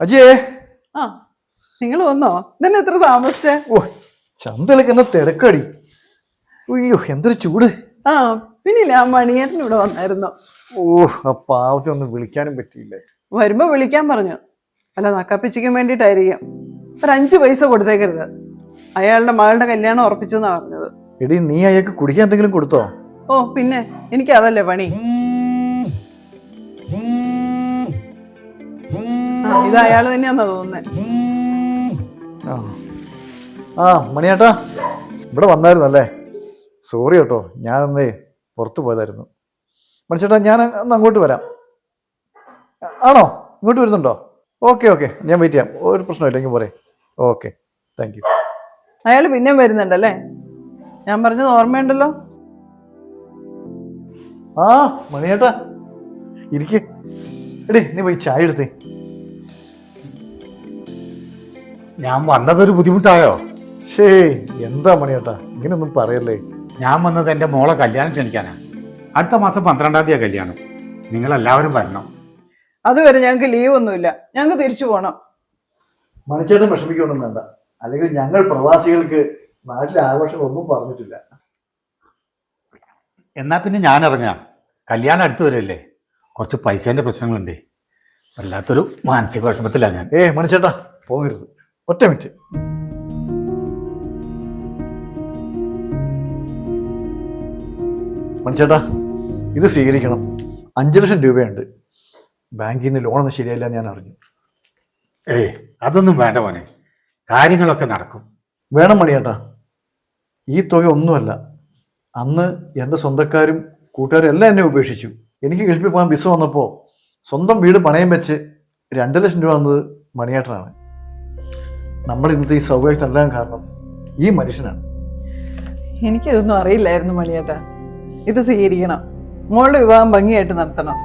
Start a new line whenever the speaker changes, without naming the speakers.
അജയേ,
ആ നിങ്ങൾ വന്നോ? ഇതന്നെ എത്ര താമസിച്ചേ?
ഓ ചന്തയിലൊക്കെ എന്നാ തിരക്കടി. അയ്യോ എന്തൊരു ചൂട്.
ആ പിന്നില്ല, ആ മണിയേട്ടൻ ഇവിടെ വന്നായിരുന്നു.
ഓ ആ പാവത്തെ ഒന്നും വിളിക്കാനും പറ്റിയില്ലേ.
വരുമ്പോ വിളിക്കാൻ പറഞ്ഞു. അല്ല നക്കാപ്പിച്ചിക്കാൻ വേണ്ടിട്ടായിരിക്കും. ഒരു 5 പൈസ കൊടുത്തേക്കരുത്. അയാളുടെ മകളുടെ കല്യാണം ഉറപ്പിച്ചു എന്നാ പറഞ്ഞത്.
എടി നീ അയാൾക്ക് കുടിക്കാൻ എന്തെങ്കിലും കൊടുത്തോ?
ഓ പിന്നെ എനിക്ക് അതല്ലേ പണി. ഇത് അയാൾ തന്നെയാന്നാ തോന്നുന്നേ.
ആ മണിയേട്ടാ ഇവിടെ വന്നായിരുന്നല്ലേ? സോറി കേട്ടോ, ഞാനൊന്നേ പുറത്തു പോയതായിരുന്നു. മണിച്ചേട്ടാ ഞാൻ ഒന്ന് അങ്ങോട്ട് വരാം. ആണോ? ഇങ്ങോട്ട് വരുന്നുണ്ടോ? ഓക്കെ ഓക്കെ, ഞാൻ വെയിറ്റ് ചെയ്യാം. ഒരു പ്രശ്നമില്ലെങ്കിൽ പോരെ. Okay, thank you.
അയാൾ പിന്നെയും വരുന്നുണ്ടല്ലേ? ഞാൻ പറഞ്ഞത് ഓർമ്മയുണ്ടല്ലോ.
ആ മണിയേട്ടാ ഇരിക്കേ. എടേ നീ പോയി ചായ എടുത്തേ.
ഞാൻ വന്നതൊരു ബുദ്ധിമുട്ടായോ?
ശേ എന്താ മണിയേട്ടാ ഇങ്ങനൊന്നും പറയല്ലേ.
ഞാൻ വന്നത് എൻ്റെ മോളെ കല്യാണം ക്ഷണിക്കാനാണ്. അടുത്ത മാസം 12-ാം തീയതി കല്യാണം. നിങ്ങളെല്ലാവരും വരണം.
അതുവരെ ഞങ്ങൾക്ക് ലീവ് ഒന്നുമില്ല. ഞങ്ങൾക്ക് തിരിച്ചു പോകണം.
മണിച്ചേട്ടൻ വിഷമിക്കൊന്നും വേണ്ട. അല്ലെങ്കിൽ ഞങ്ങൾ പ്രവാസികൾക്ക് നാട്ടിലെ ആഘോഷങ്ങളൊന്നും പറഞ്ഞിട്ടില്ല.
എന്നാൽ പിന്നെ ഞാൻ ഇറങ്ങാം. കല്യാണം അടുത്ത് വരല്ലേ, കുറച്ച് പൈസേൻ്റെ പ്രശ്നങ്ങളുണ്ട്. വല്ലാത്തൊരു മാനസിക വിഷമത്തിലാണ് ഞാൻ.
മണിച്ചേട്ടാ പോകരുത്, ഒറ്റ മിനിറ്റ്. മണിച്ചേട്ടാ ഇത് സ്വീകരിക്കണം. 5 ലക്ഷം രൂപയുണ്ട്. ബാങ്കിൽ നിന്ന് ലോണൊന്നും ശരിയല്ല ഞാൻ അറിഞ്ഞു.
അതൊന്നും വേണ്ട മോനെ, കാര്യങ്ങളൊക്കെ നടക്കും.
വേണം മണിയേട്ടാ. ഈ തുക ഒന്നുമല്ല. അന്ന് എൻ്റെ സ്വന്തക്കാരും കൂട്ടുകാരും എല്ലാം എന്നെ ഉപേക്ഷിച്ചു. എനിക്ക് ഗൾഫിൽ പോകാൻ വിസ വന്നപ്പോൾ സ്വന്തം വീട് പണയം വെച്ച് 2 ലക്ഷം രൂപ വന്നത് മണിയേട്ടനാണ്. നമ്മൾ ഇന്നത്തെ ഈ സൗകര്യത്തിനെല്ലാം കാരണം ഈ മനുഷ്യനാണ്.
എനിക്കിതൊന്നും അറിയില്ലായിരുന്നു മണിയേട്ടാ. ഇത് സ്വീകരിക്കണം. മോളുടെ വിവാഹം ഭംഗിയായിട്ട് നടത്തണം.